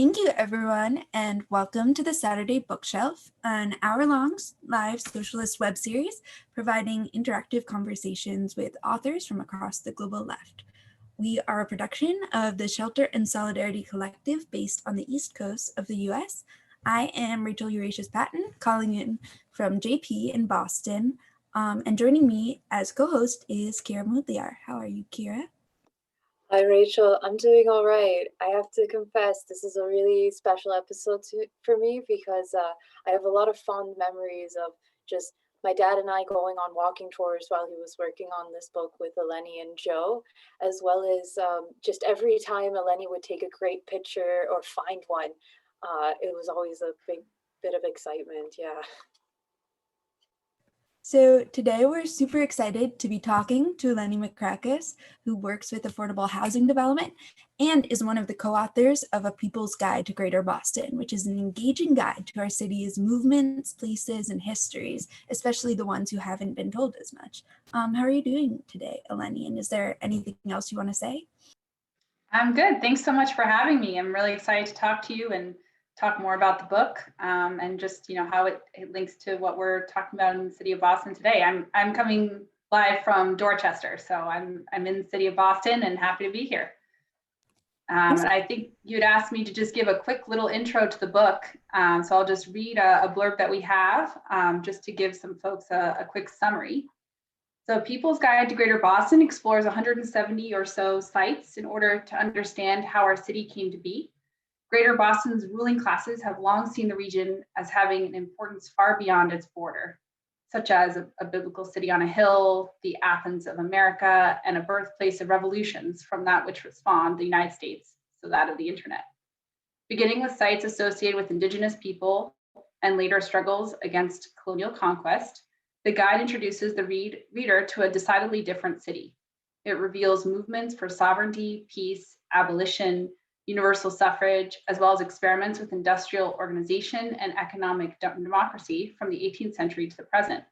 Thank you, everyone, and welcome to the Saturday Bookshelf, an hour-long live socialist web series providing interactive conversations with authors from across the global left. We are a production of the Shelter and Solidarity Collective based on the East Coast of the U.S. I am Rachel Eurasius Patton, calling in from JP in Boston, and joining me as co-host is Kira Mudliar. How are you, Kira? Hi, Rachel. I'm doing all right. I have to confess, this is a really special episode for me because I have a lot of fond memories of just my dad and I going on walking tours while he was working on this book with Eleni and Joe, as well as just every time Eleni would take a great picture or find one, it was always a big bit of excitement. Yeah. So today we're super excited to be talking to Eleni Macrakis, who works with affordable housing development and is one of the co-authors of A People's Guide to Greater Boston, which is an engaging guide to our city's movements, places, and histories, especially the ones who haven't been told as much. How are you doing today, Eleni? And is there anything else you want to say? I'm good. Thanks so much for having me. I'm really excited to talk to you and talk more about the book and just how it links to what we're talking about in the city of Boston today. I'm coming live from Dorchester, so I'm in the city of Boston and happy to be here. And I think you'd asked me to just give a quick little intro to the book, so I'll just read a blurb that we have just to give some folks a quick summary. So People's Guide to Greater Boston explores 170 or so sites in order to understand how our city came to be. Greater Boston's ruling classes have long seen the region as having an importance far beyond its border, such as a biblical city on a hill, the Athens of America, and a birthplace of revolutions from that which spawned the United States, so that of the internet. Beginning with sites associated with Indigenous people and later struggles against colonial conquest, the guide introduces the reader to a decidedly different city. It reveals movements for sovereignty, peace, abolition, universal suffrage, as well as experiments with industrial organization and economic democracy from the 18th century to the present.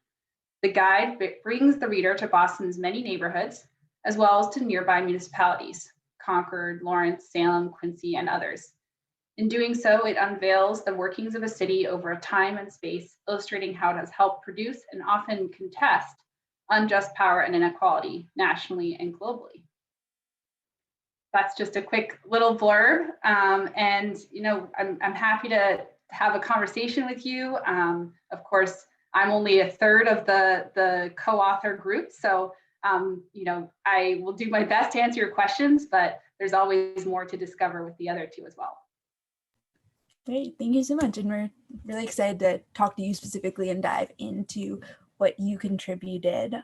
The guide brings the reader to Boston's many neighborhoods, as well as to nearby municipalities, Concord, Lawrence, Salem, Quincy, and others. In doing so, it unveils the workings of a city over a time and space, illustrating how it has helped produce and often contest unjust power and inequality nationally and globally. That's just a quick little blurb. And I'm happy to have a conversation with you. Of course, I'm only a third of the co-author group. So, I will do my best to answer your questions, but there's always more to discover with the other two as well. Great, thank you so much. And we're really excited to talk to you specifically and dive into what you contributed.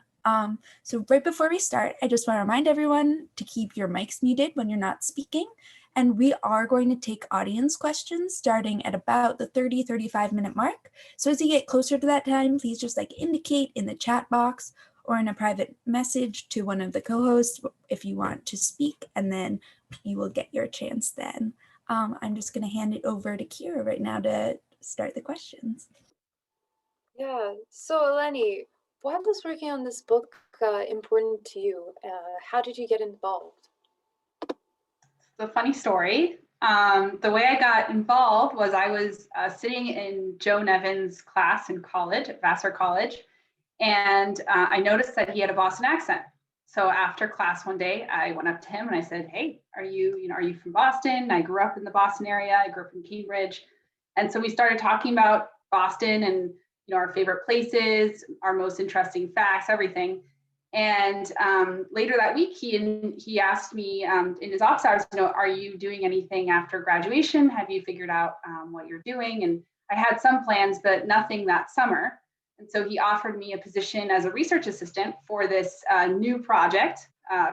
So right before we start, I just want to remind everyone to keep your mics muted when you're not speaking. And we are going to take audience questions starting at about the 35 minute mark. So as you get closer to that time, please just indicate in the chat box or in a private message to one of the co-hosts if you want to speak, and then you will get your chance then. I'm just going to hand it over to Kira right now to start the questions. Yeah, so Eleni, why was working on this book important to you? How did you get involved? It's a funny story. The way I got involved was I was sitting in Joe Nevin's class in college at Vassar College, and I noticed that he had a Boston accent. So after class one day, I went up to him and I said, "Hey, are you from Boston? I grew up in the Boston area. I grew up in Cambridge." And so we started talking about Boston and our favorite places, our most interesting facts, everything. And later that week, he asked me in his office hours, "Are you doing anything after graduation? Have you figured out what you're doing?" And I had some plans, but nothing that summer. And so he offered me a position as a research assistant for this new project,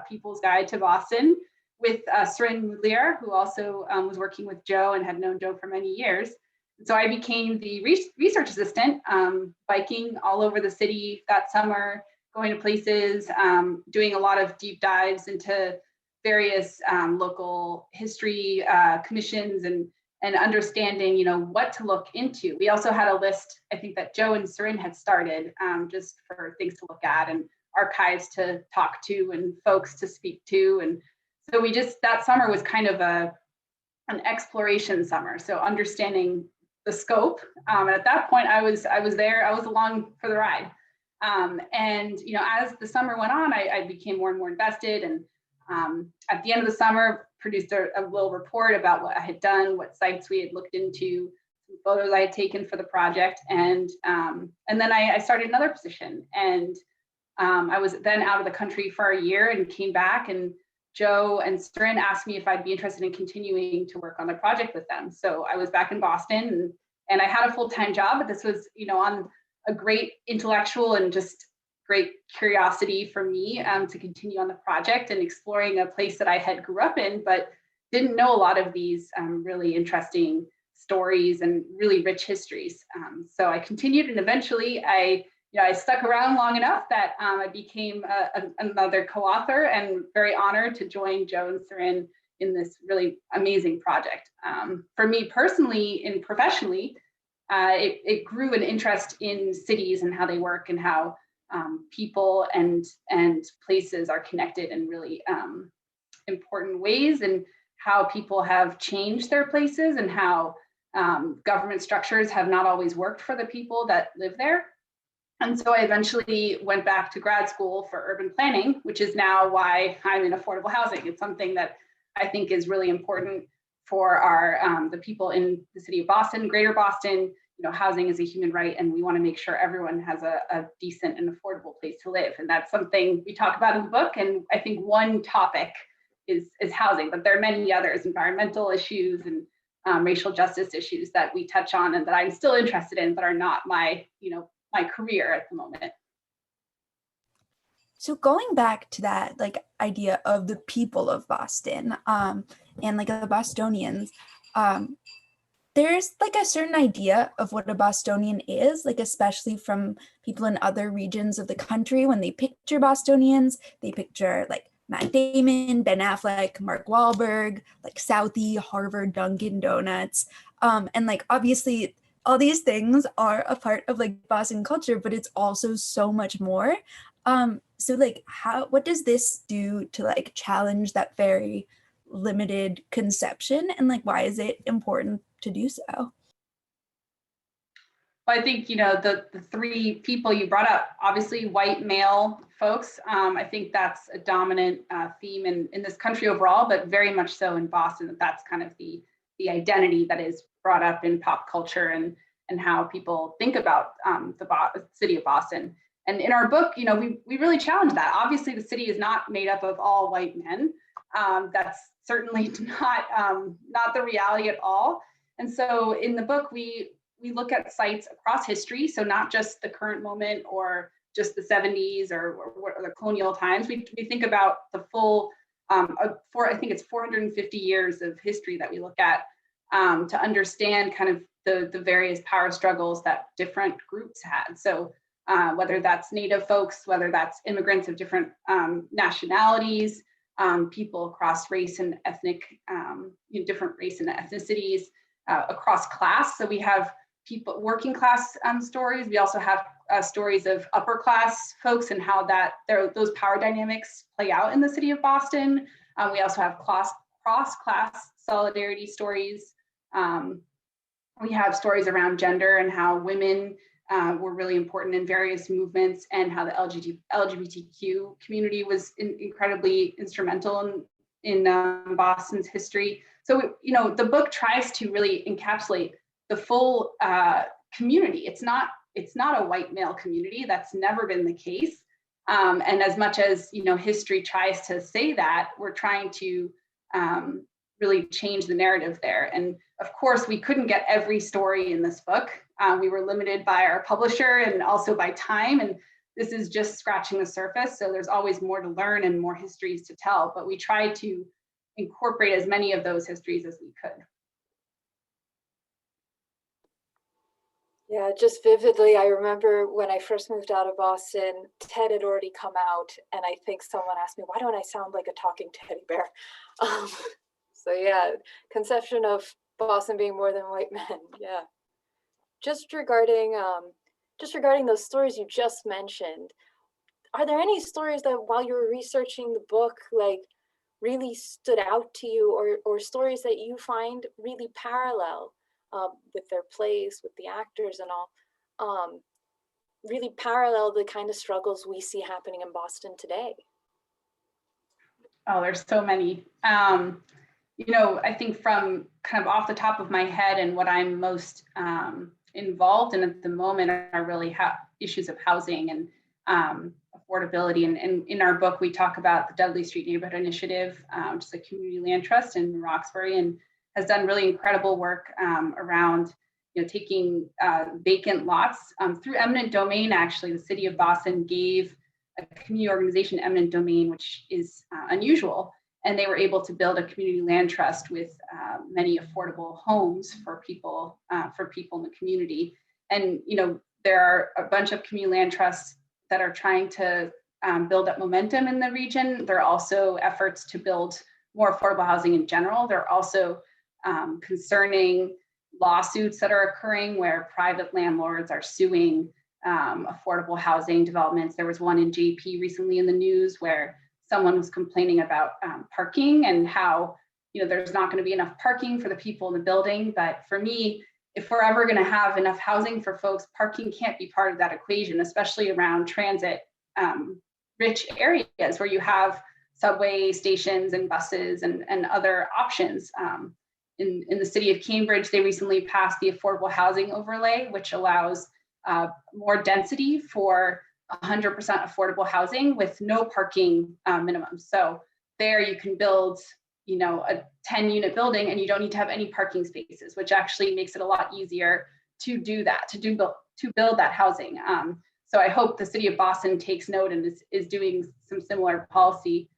People's Guide to Boston, with Lynn, who also was working with Joe and had known Joe for many years. And so I became the research assistant, biking all over the city that summer, going to places, doing a lot of deep dives into various local history commissions and understanding, what to look into. We also had a list, I think, that Joe and Surin had started just for things to look at and archives to talk to and folks to speak to. And so that summer was kind of a an exploration summer. So understanding the scope. And at that point, I was there. I was along for the ride. And as the summer went on, I became more and more invested. And at the end of the summer, produced a little report about what I had done, what sites we had looked into, some photos I had taken for the project, and then I started another position. And I was then out of the country for a year and came back, and Joe and Strin asked me if I'd be interested in continuing to work on the project with them. So I was back in Boston, and I had a full-time job, but this was, on a great intellectual and just great curiosity for me to continue on the project and exploring a place that I had grew up in, but didn't know a lot of these really interesting stories and really rich histories. So I continued, and eventually I stuck around long enough that I became another co-author, and very honored to join Joe and Sarin in this really amazing project. For me personally and professionally, it grew an interest in cities and how they work, and how people and places are connected in really important ways, and how people have changed their places, and how government structures have not always worked for the people that live there. And so I eventually went back to grad school for urban planning, which is now why I'm in affordable housing. It's something that I think is really important for our the people in the city of Boston, greater Boston. Housing is a human right, and we want to make sure everyone has a decent and affordable place to live. And that's something we talk about in the book. And I think one topic is housing, but there are many others, environmental issues and racial justice issues that we touch on and that I'm still interested in, but are not my career at the moment. So going back to that idea of the people of Boston and the Bostonians, there's a certain idea of what a Bostonian is, especially from people in other regions of the country. When they picture Bostonians, they picture Matt Damon, Ben Affleck, Mark Wahlberg, Southie, Harvard, Dunkin' Donuts. And obviously all these things are a part of Boston culture, but it's also so much more. So what does this do to challenge that very limited conception, and why is it important to do so? Well, I think the three people you brought up, obviously white male folks. I think that's a dominant theme in this country overall, but very much so in Boston. That's kind of the identity that is brought up in pop culture and how people think about the city of Boston. And in our book, we really challenge that. Obviously, the city is not made up of all white men. That's certainly not the reality at all. And so in the book, we look at sites across history, so not just the current moment or just the 70s or the colonial times. We think about the full, I think it's 450 years of history that we look at to understand kind of the various power struggles that different groups had. So whether that's Native folks, whether that's immigrants of different nationalities, people across race and ethnic, different race and ethnicities, across class. So we have people, working class stories. We also have stories of upper class folks and how those power dynamics play out in the city of Boston. We also have cross-class solidarity stories. We have stories around gender and how women were really important in various movements, and how the LGBTQ community was incredibly instrumental in Boston's history. So, the book tries to really encapsulate the full community. It's not a white male community. That's never been the case. And as much as, history tries to say that, we're trying to really change the narrative there. And of course, we couldn't get every story in this book. We were limited by our publisher and also by time. And this is just scratching the surface. So there's always more to learn and more histories to tell, but we tried to incorporate as many of those histories as we could. Yeah, just vividly, I remember when I first moved out of Boston, TED had already come out, and I think someone asked me, why don't I sound like a talking teddy bear? So yeah, conception of Boston being more than white men, yeah. Just regarding those stories you just mentioned, are there any stories that while you were researching the book, really stood out to you, or stories that you find really parallel with their plays, with the actors and all, really parallel the kind of struggles we see happening in Boston today? Oh, there's so many. I think from kind of off the top of my head and what I'm most involved in at the moment are really issues of housing and affordability. And in our book, we talk about the Dudley Street Neighborhood Initiative, which is a community land trust in Roxbury, and has done really incredible work around taking vacant lots through eminent domain. Actually, the city of Boston gave a community organization eminent domain, which is unusual. And they were able to build a community land trust with many affordable homes for people in the community. And there are a bunch of community land trusts that are trying to build up momentum in the region. There are also efforts to build more affordable housing in general. There are also concerning lawsuits that are occurring where private landlords are suing affordable housing developments. There was one in JP recently in the news where someone was complaining about parking and how there's not going to be enough parking for the people in the building. But for me, if we're ever going to have enough housing for folks, parking can't be part of that equation, especially around transit rich areas where you have subway stations and buses and other options. In the city of Cambridge, they recently passed the affordable housing overlay, which allows more density for 100% affordable housing with no parking minimum. So there you can build, a 10-unit building and you don't need to have any parking spaces, which actually makes it a lot easier to do that, to build that housing. So I hope the city of Boston takes note and is doing some similar policy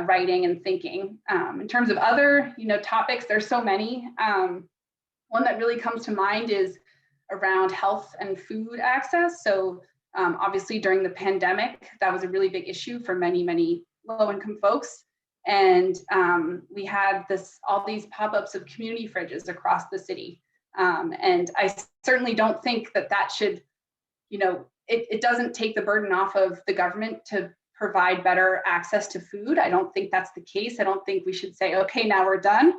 writing and thinking. In terms of other, topics, there's so many. One that really comes to mind is around health and food access. So obviously during the pandemic, that was a really big issue for many, many low-income folks. And we had all these pop-ups of community fridges across the city. And I certainly don't think that should, it doesn't take the burden off of the government to provide better access to food. I don't think that's the case. I don't think we should say, okay, now we're done.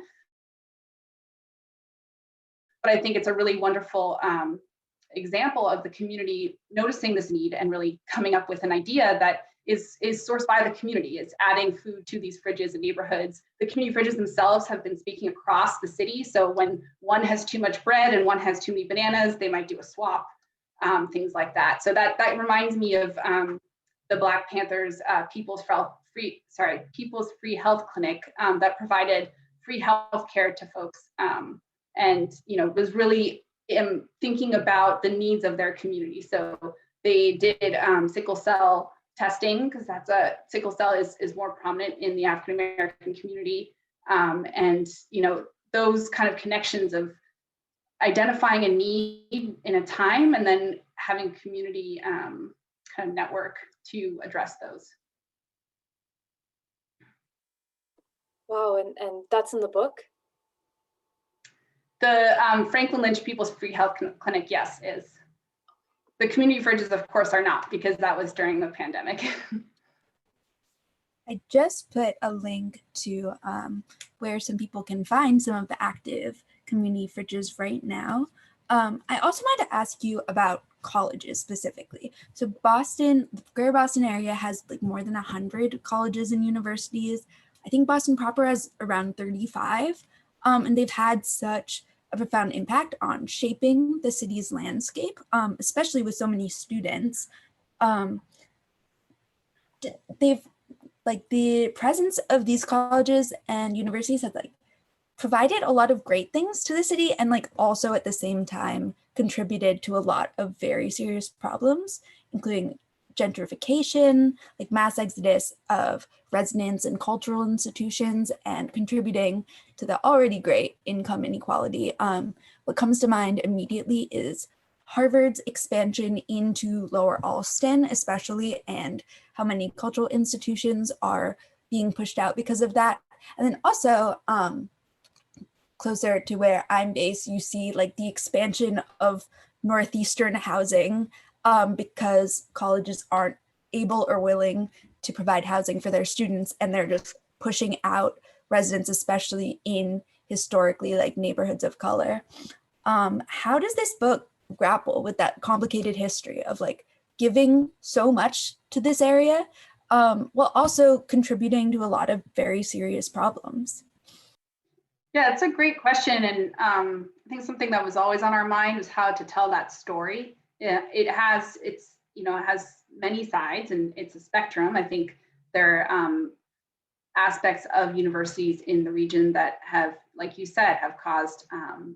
But I think it's a really wonderful example of the community noticing this need and really coming up with an idea that is sourced by the community. It's adding food to these fridges in neighborhoods. The community fridges themselves have been speaking across the city. So when one has too much bread and one has too many bananas, they might do a swap, things like that. So that reminds me of the Black Panthers People's Free Health Clinic that provided free health care to folks, and was really thinking about the needs of their community. So they did sickle cell testing, because sickle cell is more prominent in the African American community, and those kind of connections of identifying a need in a time and then having community kind of network to address those. Wow, and that's in the book? The Franklin Lynch People's Free Health Clinic, yes, is. The community fridges, of course, are not, because that was during the pandemic. I just put a link to where some people can find some of the active community fridges right now. I also wanted to ask you about colleges specifically. So Boston, the Greater Boston area has like more than 100 colleges and universities. I think Boston proper has around 35, and they've had such a profound impact on shaping the city's landscape, especially with so many students. The presence of these colleges and universities have provided a lot of great things to the city, and also at the same time contributed to a lot of very serious problems, including gentrification, mass exodus of residents and cultural institutions, and contributing to the already great income inequality. What comes to mind immediately is Harvard's expansion into Lower Alston, especially, and how many cultural institutions are being pushed out because of that. And then also, closer to where I'm based, you see the expansion of Northeastern housing, because colleges aren't able or willing to provide housing for their students, and they're just pushing out residents, especially in historically like neighborhoods of color. How does this book grapple with that complicated history of like giving so much to this area, while also contributing to a lot of very serious problems? Yeah, it's a great question. And I think something that was always on our mind was how to tell that story. Yeah, it has many sides and it's a spectrum. I think there are aspects of universities in the region that have, like you said, have caused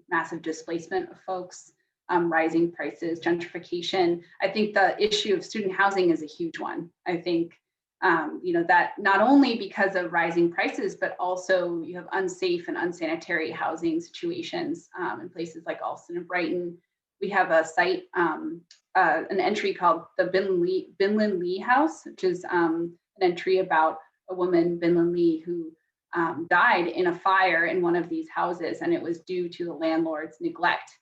massive displacement of folks, rising prices, gentrification. I think the issue of student housing is a huge one. I think that not only because of rising prices, but also you have unsafe and unsanitary housing situations in places like Alston and Brighton. We have a site, an entry called the Binlin Lee House, which is an entry about a woman, Binlin Lee, who died in a fire in one of these houses, and it was due to the landlord's neglect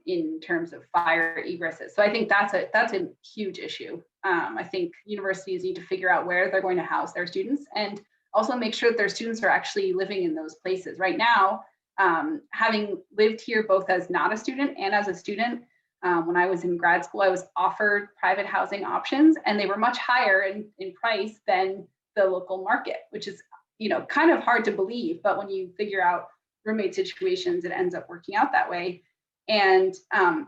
in terms of fire egresses. So I think that's a huge issue. I think universities need to figure out where they're going to house their students and also make sure that their students are actually living in those places. Right now, having lived here both as not a student and as a student, when I was in grad school, I was offered private housing options, and they were much higher in price than the local market, which is kind of hard to believe. But when you figure out roommate situations, it ends up working out that way. And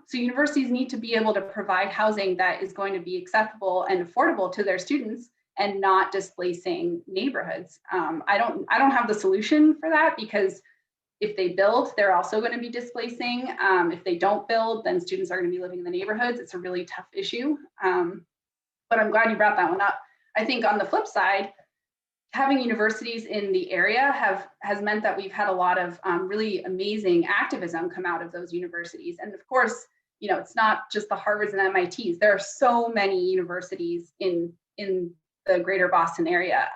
so universities need to be able to provide housing that is going to be acceptable and affordable to their students and not displacing neighborhoods. I don't have the solution for that, because if they build, they're also going to be displacing. If they don't build, then students are going to be living in the neighborhoods. It's a really tough issue. But I'm glad you brought that one up. I think on the flip side, having universities in the area has meant that we've had a lot of really amazing activism come out of those universities. And of course, it's not just the Harvards and MITs. There are so many universities in the greater Boston area.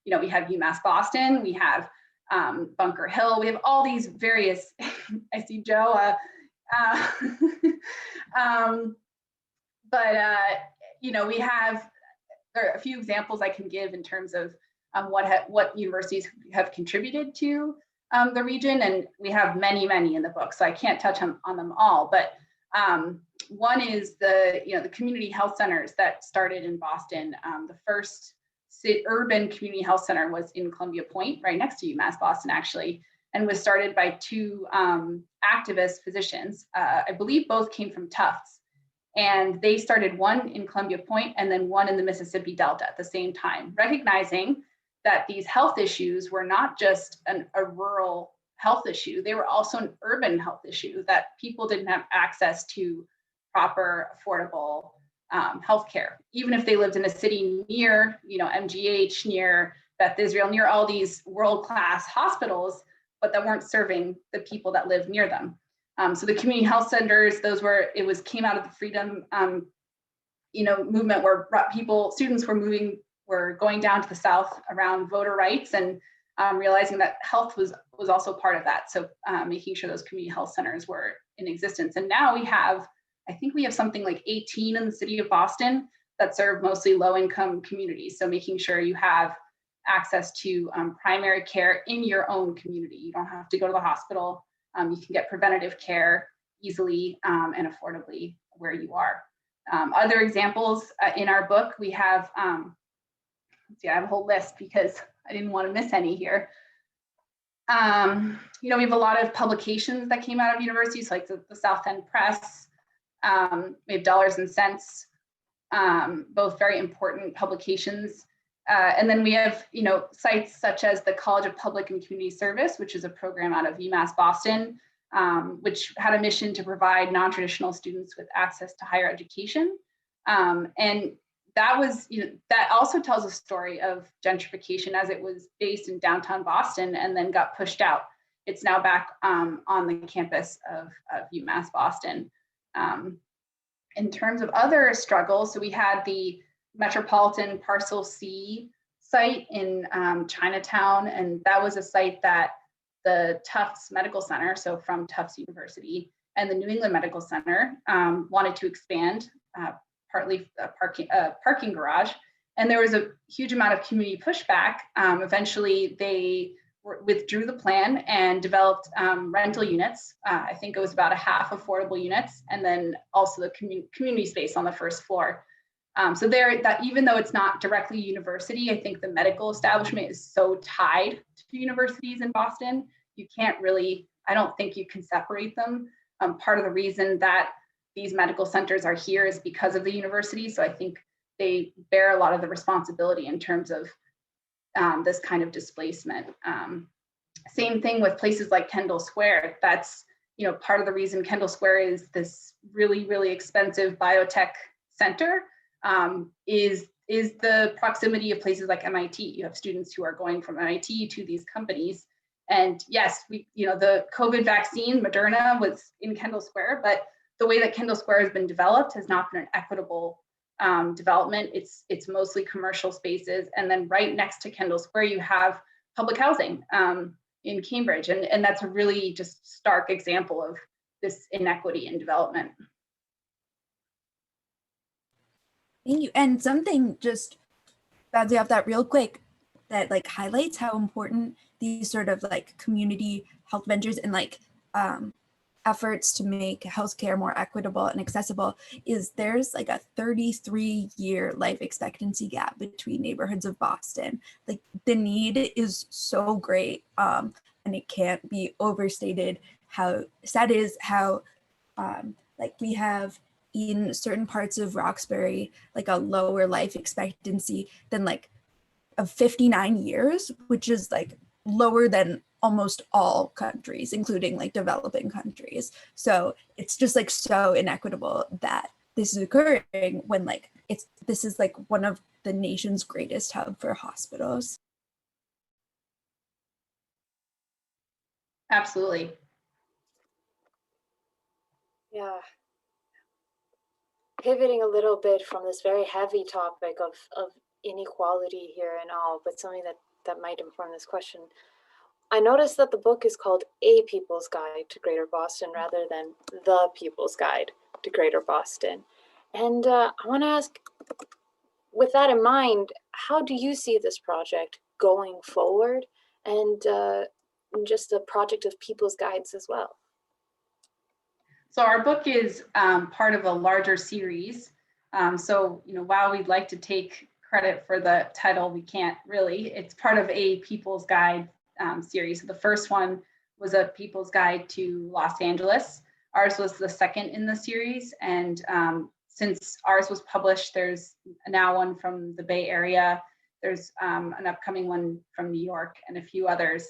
We have UMass Boston, we have Bunker Hill, we have all these various, I see Joe, we have, there are a few examples I can give in terms of what universities have contributed to the region, and we have many in the book, so I can't touch on them all. But one is the community health centers that started in Boston. The first urban community health center was in Columbia Point, right next to UMass Boston, actually, and was started by two activist physicians. I believe both came from Tufts. And they started one in Columbia Point and then one in the Mississippi Delta at the same time, recognizing that these health issues were not just a rural health issue, they were also an urban health issue, that people didn't have access to proper, affordable healthcare, even if they lived in a city near, MGH, near Beth Israel, near all these world-class hospitals, but that weren't serving the people that lived near them. So the community health centers, came out of the freedom, movement where students were going down to the South around voter rights, and realizing that health was also part of that. So making sure those community health centers were in existence. And now I think we have something like 18 in the city of Boston that serve mostly low-income communities. So making sure you have access to primary care in your own community. You don't have to go to the hospital. You can get preventative care easily and affordably where you are. Other examples in our book, we have, I have a whole list because I didn't want to miss any here. We have a lot of publications that came out of universities, like the South End Press. We have Dollars and Cents, both very important publications. And then we have, sites such as the College of Public and Community Service, which is a program out of UMass Boston, which had a mission to provide non-traditional students with access to higher education. And that was, that also tells a story of gentrification, as it was based in downtown Boston and then got pushed out. It's now back on the campus of UMass Boston. In terms of other struggles, so we had the Metropolitan Parcel C site in Chinatown, and that was a site that the Tufts Medical Center, so from Tufts University, and the New England Medical Center wanted to expand, partly a parking garage, And there was a huge amount of community pushback. Eventually, they withdrew the plan and developed rental units. I think it was about a half affordable units, and then also the community space on the first floor. So that even though it's not directly university, I think the medical establishment is so tied to universities in Boston, you can't really, I don't think you can separate them. Part of the reason that these medical centers are here is because of the university. So I think they bear a lot of the responsibility in terms of this kind of displacement. Same thing with places like Kendall Square. That's, you know, part of the reason Kendall Square is this really, really expensive biotech center is the proximity of places like MIT. You have students who are going from MIT to these companies. And yes, the COVID vaccine, Moderna, was in Kendall Square, but the way that Kendall Square has been developed has not been an equitable development. It's mostly commercial spaces. And then right next to Kendall Square, you have public housing in Cambridge. And that's a really just stark example of this inequity in development. Thank you. And something just bouncing off that real quick that like highlights how important these sort of like community health ventures and like efforts to make healthcare more equitable and accessible is there's like a 33-year life expectancy gap between neighborhoods of Boston. Like the need is so great, and it can't be overstated how sad it is how like we have in certain parts of Roxbury like a lower life expectancy than like of 59 years, which is like lower than almost all countries, including like developing countries. So it's just like so inequitable that this is occurring when like this is like one of the nation's greatest hub for hospitals. Absolutely. Yeah. Pivoting a little bit from this very heavy topic of inequality here and all, but something that might inform this question. I noticed that the book is called A People's Guide to Greater Boston rather than The People's Guide to Greater Boston. And I want to ask, with that in mind, how do you see this project going forward and just a project of people's guides as well? So our book is part of a larger series. So, while we'd like to take credit for the title, we can't really. It's part of a People's Guide series. So the first one was a People's Guide to Los Angeles. Ours was the second in the series. And since ours was published, there's now one from the Bay Area. There's an upcoming one from New York and a few others.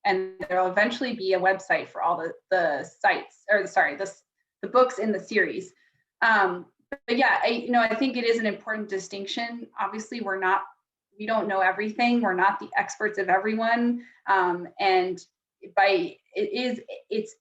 And there'll eventually be a website for all the sites, or sorry, the books in the series. But yeah, I think it is an important distinction. Obviously, we don't know everything. We're not the experts of everyone. And it's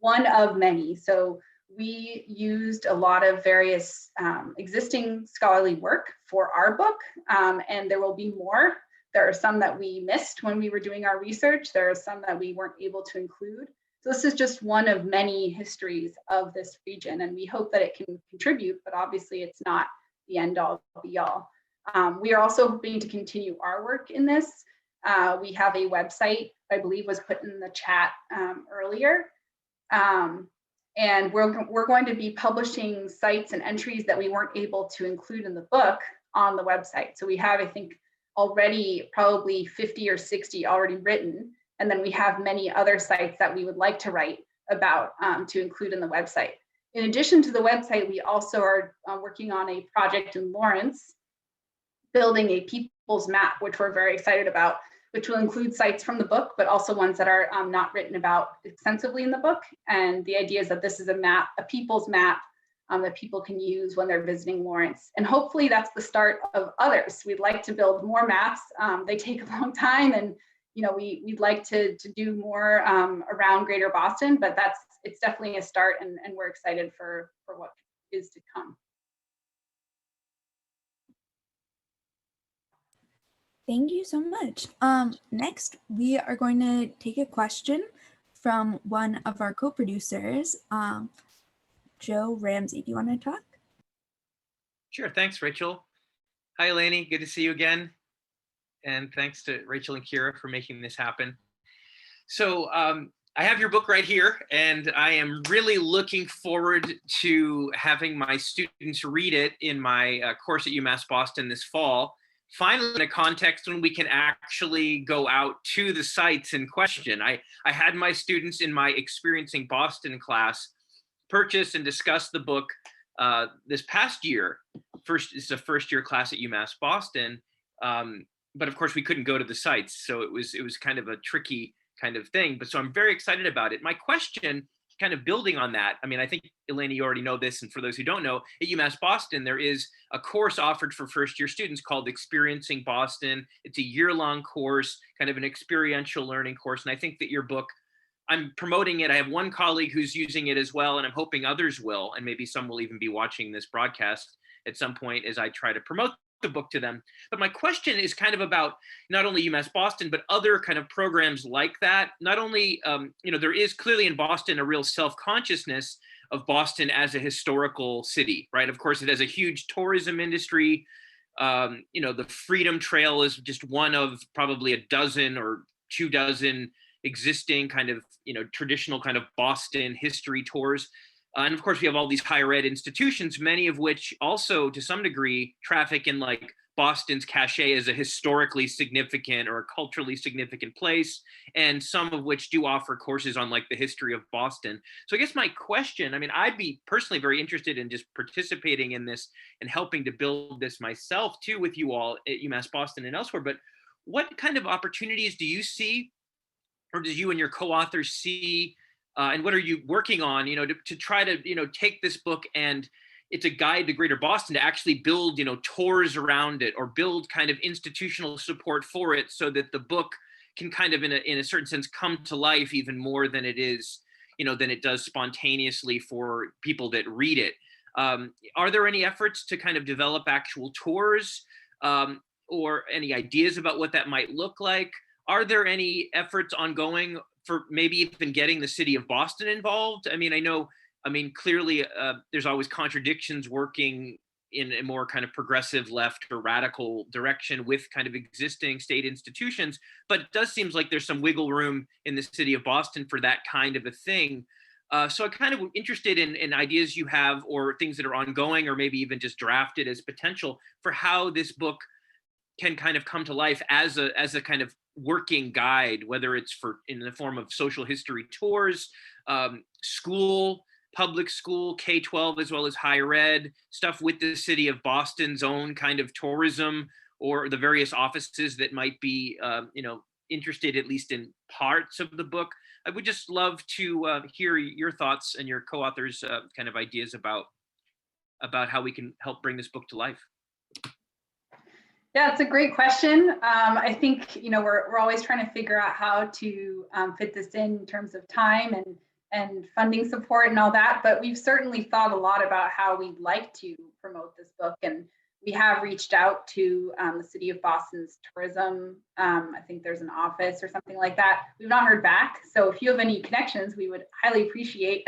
one of many. So we used a lot of various existing scholarly work for our book, and there will be more. There are some that we missed when we were doing our research. There are some that we weren't able to include. So this is just one of many histories of this region, and we hope that it can contribute, but obviously it's not the end all be all. We are also hoping to continue our work in this. We have a website, I believe was put in the chat earlier. And we're going to be publishing sites and entries that we weren't able to include in the book on the website. So we have, I think, already probably 50 or 60 already written. And then we have many other sites that we would like to write about to include in the website. In addition to the website, we also are working on a project in Lawrence, building a people's map, which we're very excited about, which will include sites from the book, but also ones that are not written about extensively in the book. And the idea is that this is a map, a people's map that people can use when they're visiting Lawrence. And hopefully that's the start of others. We'd like to build more maps. They take a long time, and we'd like to do more around Greater Boston, but it's definitely a start, and we're excited for what is to come. Thank you so much. Next, we are going to take a question from one of our co-producers, Joe Ramsey. Do you want to talk? Sure, thanks, Rachel. Hi, Eleni. Good to see you again. And thanks to Rachel and Kira for making this happen. So I have your book right here, and I am really looking forward to having my students read it in my course at UMass Boston this fall. Finally, in a context when we can actually go out to the sites in question. I had my students in my Experiencing Boston class purchase and discuss the book this past year. It's a first year class at UMass Boston, but of course we couldn't go to the sites, so it was kind of a tricky kind of thing. But so I'm very excited about it. My question, kind of building on that, I mean, I think Eleni, you already know this, and for those who don't know, at UMass Boston there is a course offered for first year students called Experiencing Boston. It's a year-long course, kind of an experiential learning course, and I think that your book, I'm promoting it. I have one colleague who's using it as well, and I'm hoping others will, and maybe some will even be watching this broadcast at some point as I try to promote the book to them. But my question is kind of about not only UMass Boston, but other kind of programs like that. Not only, there is clearly in Boston a real self-consciousness of Boston as a historical city, right? Of course, it has a huge tourism industry. The Freedom Trail is just one of probably a dozen or 24 existing kind of, traditional kind of Boston history tours. And of course, we have all these higher ed institutions, many of which also, to some degree, traffic in like Boston's cachet as a historically significant or a culturally significant place, and some of which do offer courses on like the history of Boston. So I guess my question, I mean, I'd be personally very interested in just participating in this and helping to build this myself too with you all at UMass Boston and elsewhere. But what kind of opportunities do you see, or do you and your co-authors see, and what are you working on, to try to, take this book, and it's a guide to Greater Boston, to actually build, tours around it, or build kind of institutional support for it, so that the book can kind of, in a certain sense, come to life even more than it is, than it does spontaneously for people that read it. Are there any efforts to kind of develop actual tours, or any ideas about what that might look like? Are there any efforts ongoing for maybe even getting the city of Boston involved? I mean, clearly there's always contradictions working in a more kind of progressive left or radical direction with kind of existing state institutions, but it does seem like there's some wiggle room in the city of Boston for that kind of a thing. So I kind of interested in ideas you have, or things that are ongoing, or maybe even just drafted as potential for how this book can kind of come to life as a kind of working guide, whether it's in the form of social history tours, public school, K-12, as well as higher ed, stuff with the city of Boston's own kind of tourism, or the various offices that might be, interested at least in parts of the book. I would just love to hear your thoughts and your co-authors' kind of ideas about how we can help bring this book to life. Yeah, it's a great question. I think, we're always trying to figure out how to fit this in terms of time and funding support and all that, but we've certainly thought a lot about how we'd like to promote this book, and we have reached out to the City of Boston's tourism. I think there's an office or something like that. We've not heard back, so if you have any connections, we would highly appreciate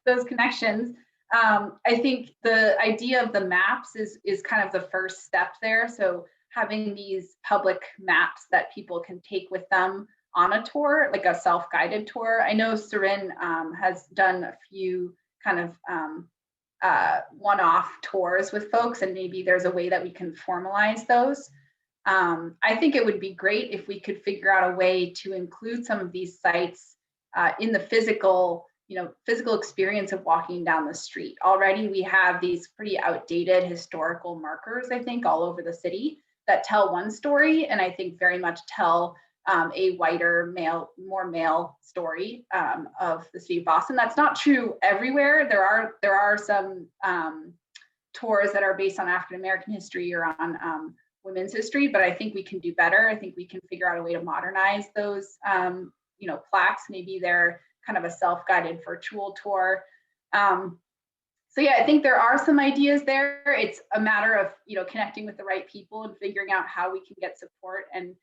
those connections. I think the idea of the maps is kind of the first step there. So having these public maps that people can take with them on a tour, like a self-guided tour. I know Sarin has done a few kind of one-off tours with folks, and maybe there's a way that we can formalize those. I think it would be great if we could figure out a way to include some of these sites in the physical experience of walking down the street. Already we have these pretty outdated historical markers, I think, all over the city that tell one story, and I think very much tell a whiter, more male story of the city of Boston. That's not true everywhere. There are some tours that are based on African American history or on women's history, but I think we can do better. I think we can figure out a way to modernize those plaques. Maybe they're kind of a self-guided virtual tour. So yeah, I think there are some ideas there. It's a matter of connecting with the right people and figuring out how we can get support and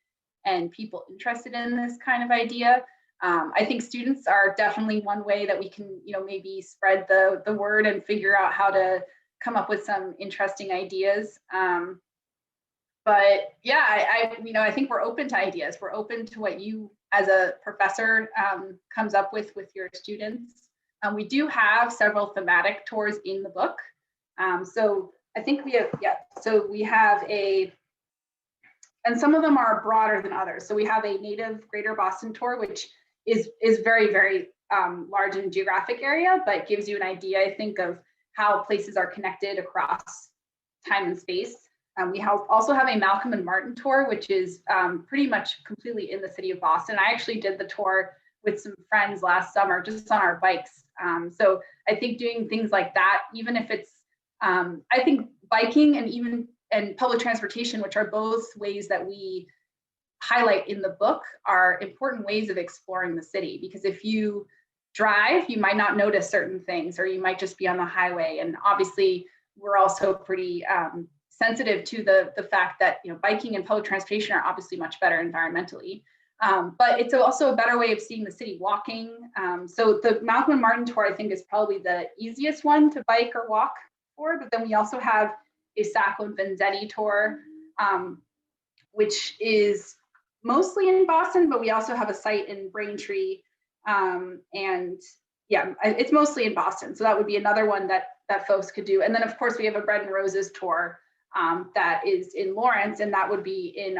people interested in this kind of idea. I think students are definitely one way that we can maybe spread the word and figure out how to come up with some interesting ideas. But yeah, I think we're open to ideas. We're open to what you as a professor comes up with your students. We do have several thematic tours in the book. So I think we have, so we have and some of them are broader than others. So we have a native Greater Boston tour, which is very, very large in geographic area, but gives you an idea, I think, of how places are connected across time and space. We also have a Malcolm and Martin tour, which is pretty much completely in the city of Boston. I actually did the tour with some friends last summer, just on our bikes. So I think doing things like that, even if it's, I think biking and public transportation, which are both ways that we highlight in the book, are important ways of exploring the city. Because if you drive, you might not notice certain things, or you might just be on the highway. And obviously, we're also pretty sensitive to the fact that biking and public transportation are obviously much better environmentally. But it's also a better way of seeing the city walking. So the Malcolm and Martin tour, I think, is probably the easiest one to bike or walk for. But then we also have a Sacco and Vanzetti tour, which is mostly in Boston, but we also have a site in Braintree. And yeah, it's mostly in Boston. So that would be another one that folks could do. And then of course we have a Bread and Roses tour that is in Lawrence, and that would be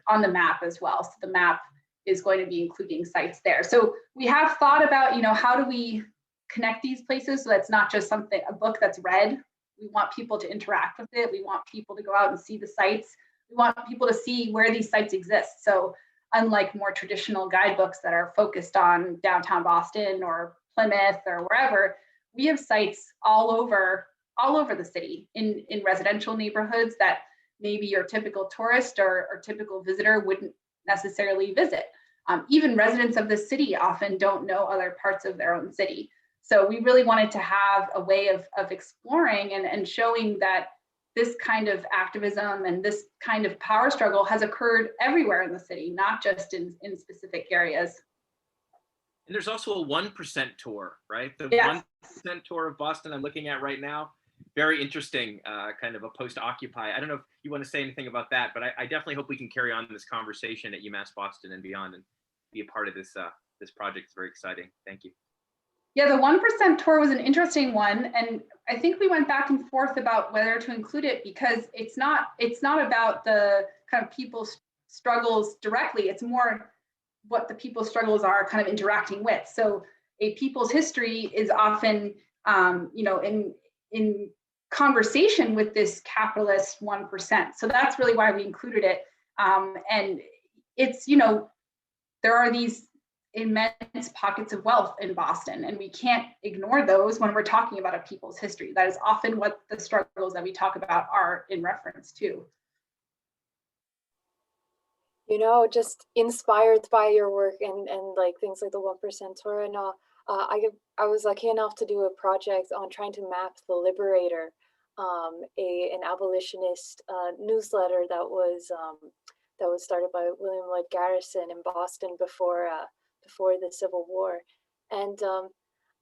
on the map as well. So the map is going to be including sites there. So we have thought about, how do we connect these places so that's not just a book that's read. We want people to interact with it. We want people to go out and see the sites. We want people to see where these sites exist. So unlike more traditional guidebooks that are focused on downtown Boston or Plymouth or wherever, we have sites all over the city in residential neighborhoods that maybe your typical tourist or typical visitor wouldn't necessarily visit. Even residents of the city often don't know other parts of their own city. So we really wanted to have a way of exploring and showing that this kind of activism and this kind of power struggle has occurred everywhere in the city, not just in specific areas. And there's also a 1% tour, right? The Yes. 1% tour of Boston I'm looking at right now. Very interesting, kind of a post-Occupy. I don't know if you want to say anything about that, but I definitely hope we can carry on this conversation at UMass Boston and beyond and be a part of this project. It's very exciting. Thank you. Yeah, the 1% tour was an interesting one. And I think we went back and forth about whether to include it because it's not about the kind of people's struggles directly. It's more what the people's struggles are kind of interacting with. So a people's history is often, in conversation with this capitalist 1%. So that's really why we included it. And it's, there are these immense pockets of wealth in Boston, and we can't ignore those when we're talking about a people's history. That is often what the struggles that we talk about are in reference to. Just inspired by your work and like things like the 1% tour and all. I was lucky enough to do a project on trying to map the Liberator, an abolitionist newsletter that was started by William Lloyd Garrison in Boston before the Civil War, and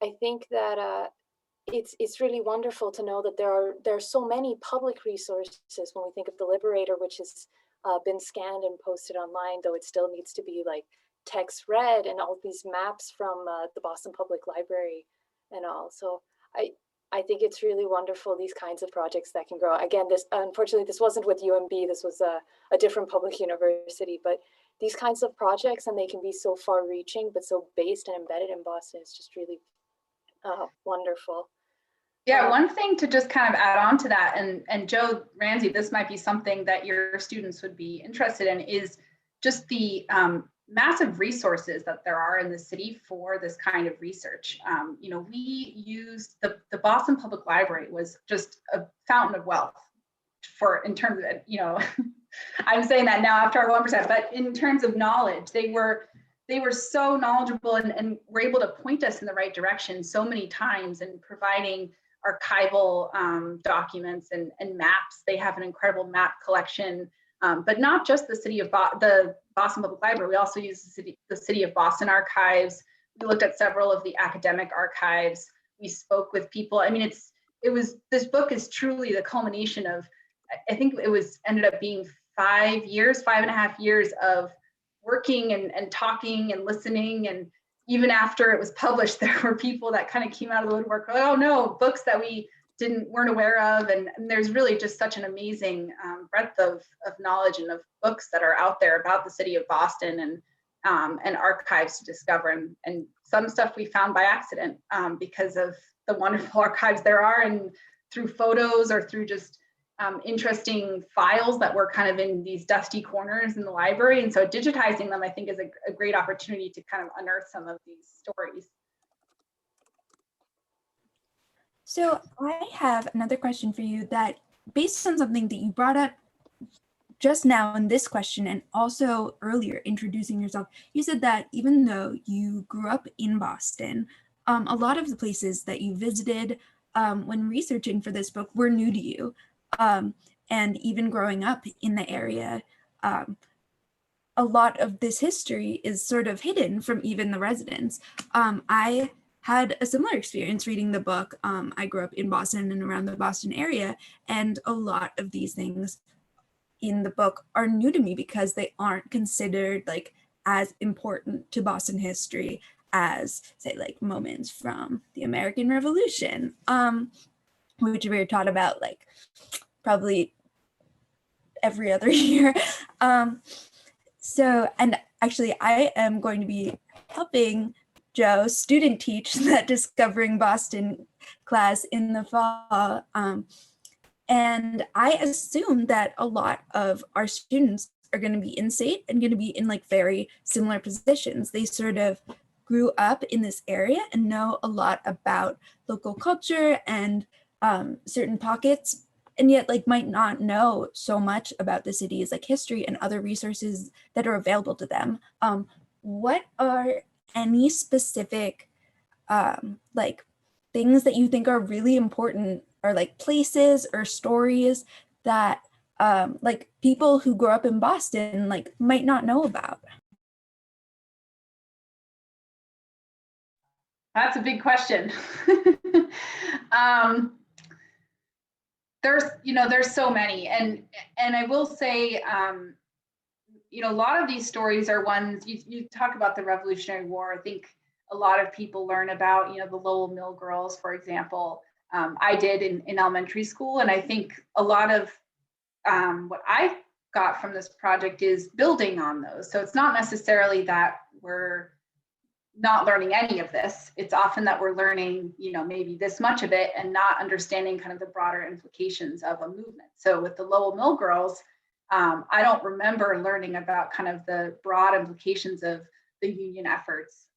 I think that it's really wonderful to know that there are so many public resources when we think of the Liberator, which has been scanned and posted online, though it still needs to be like text read, and all these maps from the Boston Public Library and all. So I think it's really wonderful, these kinds of projects that can grow. Again, unfortunately this wasn't with UMB, this was a different public university, but these kinds of projects, and they can be so far reaching but so based and embedded in Boston, is just really wonderful. Yeah, one thing to just kind of add on to that, and Joe Ramsey, this might be something that your students would be interested in, is just the massive resources that there are in the city for this kind of research. We used the Boston Public Library was just a fountain of wealth in terms of, I'm saying that now after our 1%, but in terms of knowledge, they were so knowledgeable and were able to point us in the right direction so many times, and providing archival documents and maps. They have an incredible map collection, but not just the Boston Public Library. We also use the City of Boston archives. We looked at several of the academic archives. We spoke with people. I mean, this book is truly the culmination of, I think it ended up being 5.5 years of working and talking and listening. And even after it was published, there were people that kind of came out of the woodwork, like, oh no, books that we weren't aware of. And there's really just such an amazing breadth of knowledge and of books that are out there about the city of Boston, and archives to discover, and some stuff we found by accident because of the wonderful archives there are, and through photos or through just interesting files that were kind of in these dusty corners in the library. And so digitizing them, I think, is a great opportunity to kind of unearth some of these stories. So I have another question for you that, based on something that you brought up just now in this question and also earlier introducing yourself, you said that even though you grew up in Boston, a lot of the places that you visited when researching for this book were new to you. And even growing up in the area, a lot of this history is sort of hidden from even the residents. I had a similar experience reading the book. I grew up in Boston and around the Boston area, and a lot of these things in the book are new to me because they aren't considered like as important to Boston history as, say, like moments from the American Revolution, which we were taught about like probably every other year. So, and actually I am going to be helping Joe student teach that Discovering Boston class in the fall. And I assume that a lot of our students are going to be in state and going to be in like very similar positions. They sort of grew up in this area and know a lot about local culture and certain pockets, and yet like might not know so much about the city's like history and other resources that are available to them. What are any specific like things that you think are really important, or like places or stories that like people who grew up in Boston like might not know about? That's a big question. There's so many, and I will say, a lot of these stories are ones you talk about the Revolutionary War. I think a lot of people learn about, the Lowell Mill Girls, for example. I did in elementary school, and I think a lot of what I got from this project is building on those. So it's not necessarily that we're not learning any of this. It's often that we're learning, maybe this much of it and not understanding kind of the broader implications of a movement. So with the Lowell Mill Girls, I don't remember learning about kind of the broad implications of the union efforts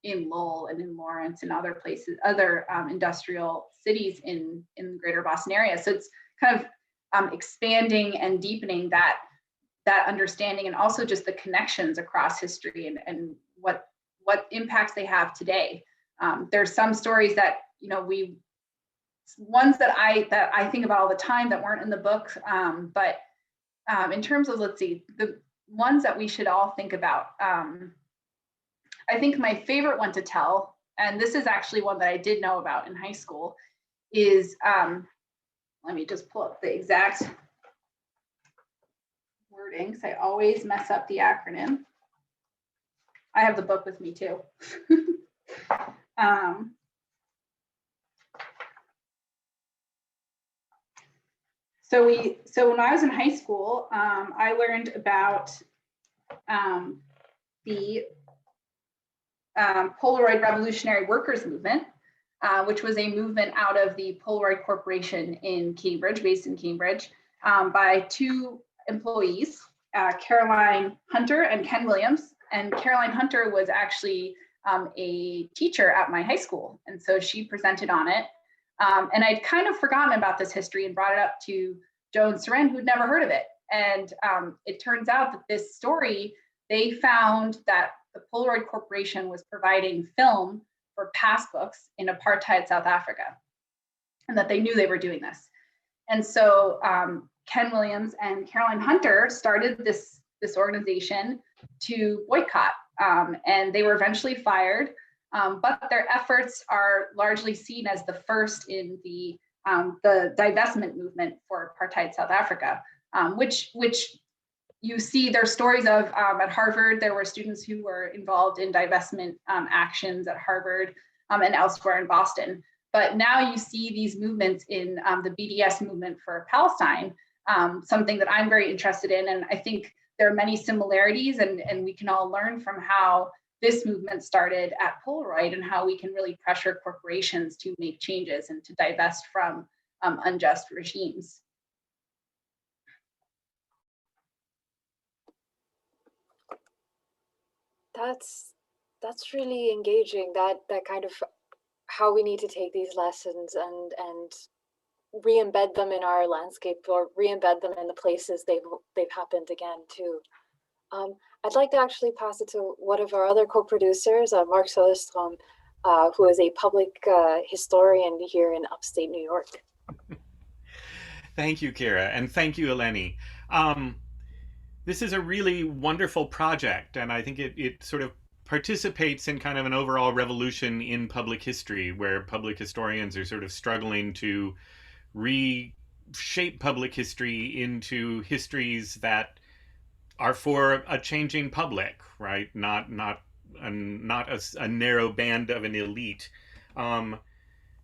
in Lowell and in Lawrence and other places, other industrial cities in the greater Boston area. So it's kind of expanding and deepening that understanding, and also just the connections across history and what impacts they have today. There's some stories that, ones that I think about all the time that weren't in the book, but in terms of, let's see, the ones that we should all think about. I think my favorite one to tell, and this is actually one that I did know about in high school, is, let me just pull up the exact wording, because I always mess up the acronym. I have the book with me too. So when I was in high school, I learned about the Polaroid Revolutionary Workers Movement, which was a movement out of the Polaroid Corporation in Cambridge, based in Cambridge, by two employees, Caroline Hunter and Ken Williams. And Caroline Hunter was actually a teacher at my high school. And so she presented on it. And I'd kind of forgotten about this history and brought it up to Joan Seren, who'd never heard of it. And it turns out that this story, they found that the Polaroid Corporation was providing film for passbooks in apartheid South Africa, and that they knew they were doing this. And so Ken Williams and Caroline Hunter started this organization to boycott, and they were eventually fired, but their efforts are largely seen as the first in the divestment movement for apartheid South Africa, which you see there's stories of at Harvard, there were students who were involved in divestment actions at Harvard and elsewhere in Boston. But now you see these movements in the BDS movement for Palestine, something that I'm very interested in. And I think there are many similarities, and we can all learn from how this movement started at Polaroid and how we can really pressure corporations to make changes and to divest from unjust regimes. That's really engaging. That kind of how we need to take these lessons and re-embed them in our landscape, or re-embed them in the places they've happened again too. I'd like to actually pass it to one of our other co-producers, Mark Soderstrom, who is a public historian here in upstate New York. Thank you, Kira, and thank you, Eleni. This is a really wonderful project, and I think it sort of participates in kind of an overall revolution in public history, where public historians are sort of struggling to reshape public history into histories that are for a changing public, right? Not a narrow band of an elite. And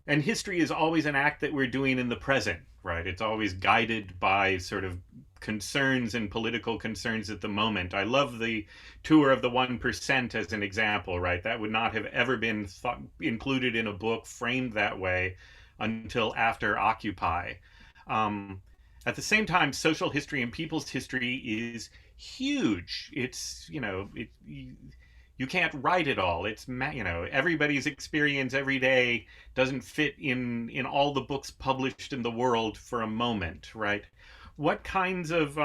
history is always an act that we're doing in the present, right? It's always guided by sort of concerns and political concerns at the moment. I love the tour of the 1% as an example, right? That would not have ever been included in a book framed that way until after Occupy. At the same time, social history and people's history is huge. It's, you can't write it all. It's, everybody's experience every day doesn't fit in all the books published in the world for a moment, right? What kinds of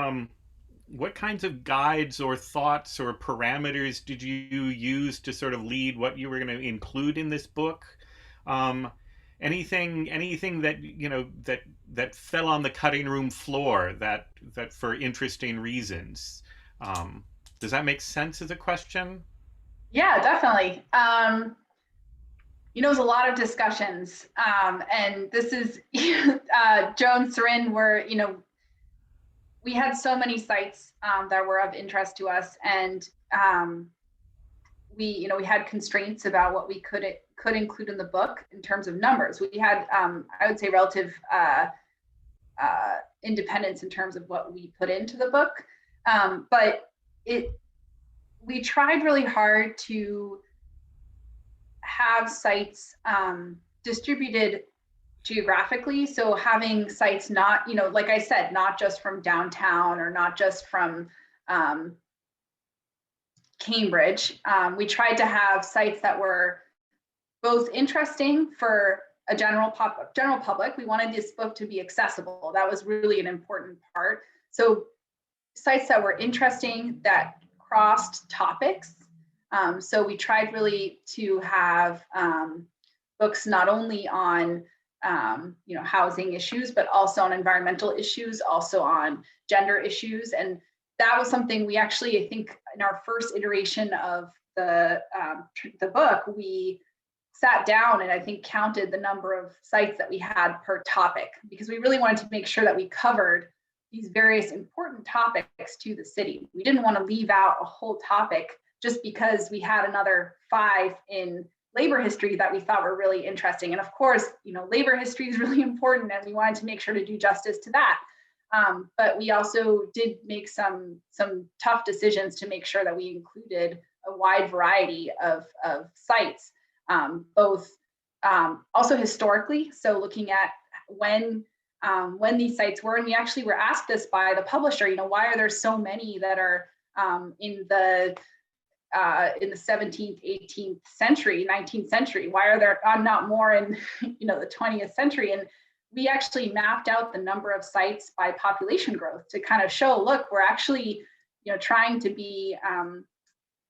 guides or thoughts or parameters did you use to sort of lead what you were going to include in this book? Anything that that fell on the cutting room floor that for interesting reasons? Does that make sense as a question? Yeah, definitely. There's a lot of discussions, and this is Joan Sarin, where we had so many sites that were of interest to us, and we had constraints about what we could include in the book in terms of numbers. We had, I would say, relative independence in terms of what we put into the book, but we tried really hard to have sites distributed geographically. So having sites not, like I said, not just from downtown or not just from Cambridge. We tried to have sites that were both interesting for a general public. We wanted this book to be accessible. That was really an important part. So sites that were interesting, that crossed topics. So we tried really to have books not only on housing issues, but also on environmental issues, also on gender issues. And that was something we actually, I think, in our first iteration of the book, we sat down and I think counted the number of sites that we had per topic, because we really wanted to make sure that we covered these various important topics to the city. We didn't want to leave out a whole topic just because we had another 5 in labor history that we thought were really interesting. And of course, labor history is really important, and we wanted to make sure to do justice to that. But we also did make some tough decisions to make sure that we included a wide variety of sites, both also historically. So looking at when these sites were, and we actually were asked this by the publisher, why are there so many that are in the 17th, 18th century, 19th century? Why are there not more in the 20th century? And we actually mapped out the number of sites by population growth to kind of show, look, we're actually trying to be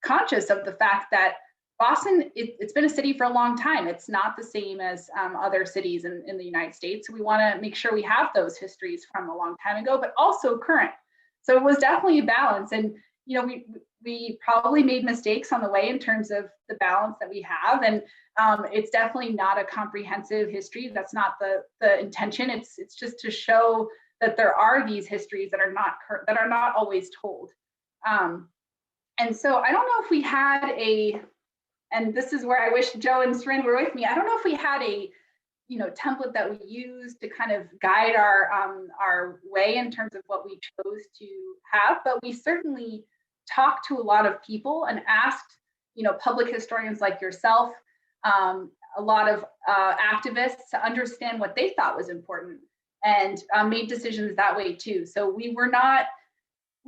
conscious of the fact that Boston, it's been a city for a long time. It's not the same as other cities in the United States. We want to make sure we have those histories from a long time ago, but also current. So it was definitely a balance. And we probably made mistakes on the way in terms of the balance that we have. And it's definitely not a comprehensive history. That's not the intention. It's just to show that there are these histories that are not always told. And so I don't know if we had and this is where I wish Joe and Srin were with me. I don't know if we had a template that we used to kind of guide our way in terms of what we chose to have, but we certainly talked to a lot of people and asked, public historians like yourself, a lot of activists to understand what they thought was important, and made decisions that way too. So we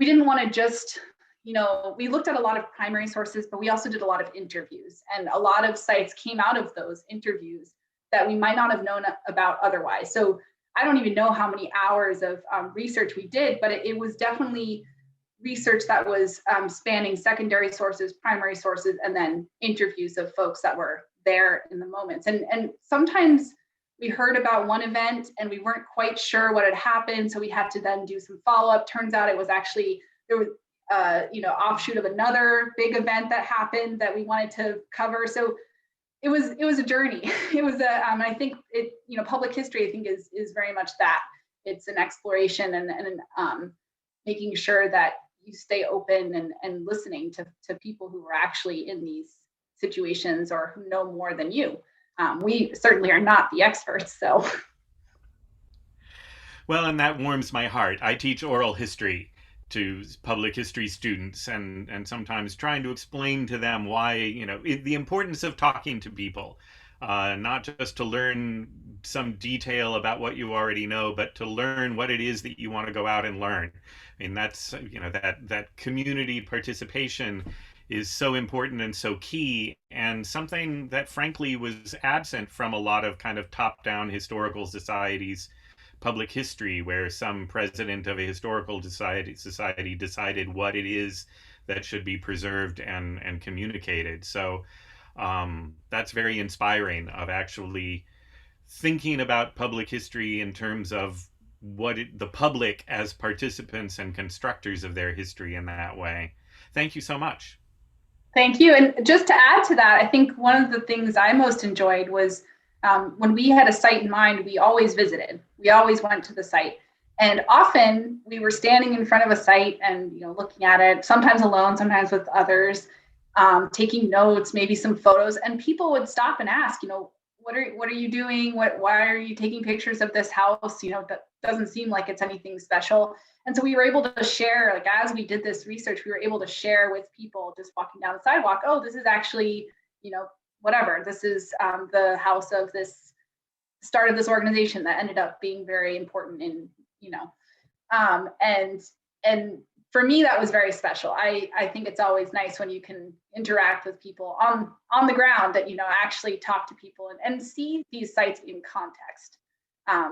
didn't want to just, we looked at a lot of primary sources, but we also did a lot of interviews, and a lot of sites came out of those interviews that we might not have known about otherwise. So I don't even know how many hours of research we did, but it was definitely research that was spanning secondary sources, primary sources, and then interviews of folks that were there in the moments. And sometimes we heard about one event and we weren't quite sure what had happened, so we had to then do some follow-up. Turns out it was actually, there was offshoot of another big event that happened that we wanted to cover. So it was a journey. It was I think public history, I think, is very much that. It's an exploration and making sure that you stay open and listening to people who are actually in these situations or who know more than you. We certainly are not the experts, so. Well, and that warms my heart. I teach oral history to public history students, and sometimes trying to explain to them why, the importance of talking to people, not just to learn some detail about what you already know, but to learn what it is that you want to go out and learn. I mean, that's, that community participation is so important and so key, and something that frankly was absent from a lot of kind of top-down historical societies public history, where some president of a historical society decided what it is that should be preserved and communicated. So that's very inspiring, of actually thinking about public history in terms of the public as participants and constructors of their history in that way. Thank you so much. Thank you. And just to add to that, I think one of the things I most enjoyed was when we had a site in mind, we always visited. We always went to the site. And often we were standing in front of a site and looking at it, sometimes alone, sometimes with others, taking notes, maybe some photos. And people would stop and ask, what are you doing? Why are you taking pictures of this house? That doesn't seem like it's anything special. And so we were able to share, like, as we did this research, we were able to share with people just walking down the sidewalk, oh, this is actually, whatever. This is the house of this, started this organization that ended up being very important in, and for me, that was very special. I think it's always nice when you can interact with people on the ground, that, actually talk to people and see these sites in context.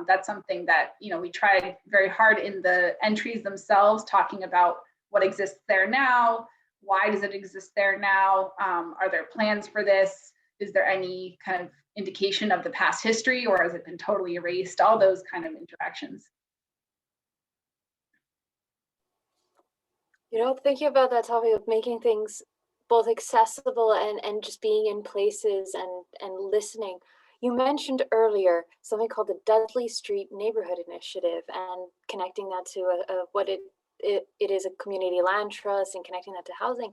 That's something that, we tried very hard in the entries themselves, talking about what exists there now. Why does it exist there now? Are there plans for this? Is there any kind of indication of the past history, or has it been totally erased? All those kind of interactions. Thinking about that topic of making things both accessible and just being in places and listening. You mentioned earlier something called the Dudley Street Neighborhood Initiative, and connecting that to what it is, a community land trust, and connecting that to housing.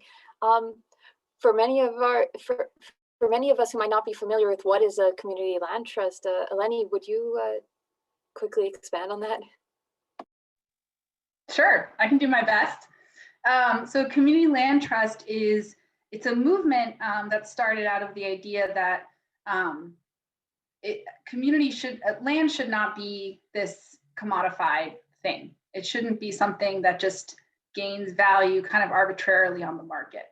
For many of us who might not be familiar with what is a community land trust, Eleni, would you quickly expand on that? Sure, I can do my best. So community land trust it's a movement that started out of the idea that land should not be this commodified thing. It shouldn't be something that just gains value kind of arbitrarily on the market,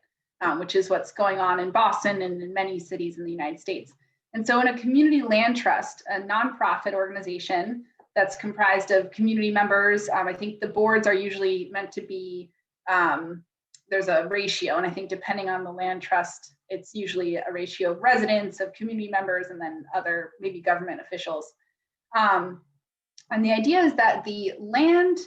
which is what's going on in Boston and in many cities in the United States. And so in a community land trust, a nonprofit organization that's comprised of community members, I think the boards are usually meant to be, there's a ratio, and I think depending on the land trust, it's usually a ratio of residents, of community members, and then other maybe government officials. And the idea is that the land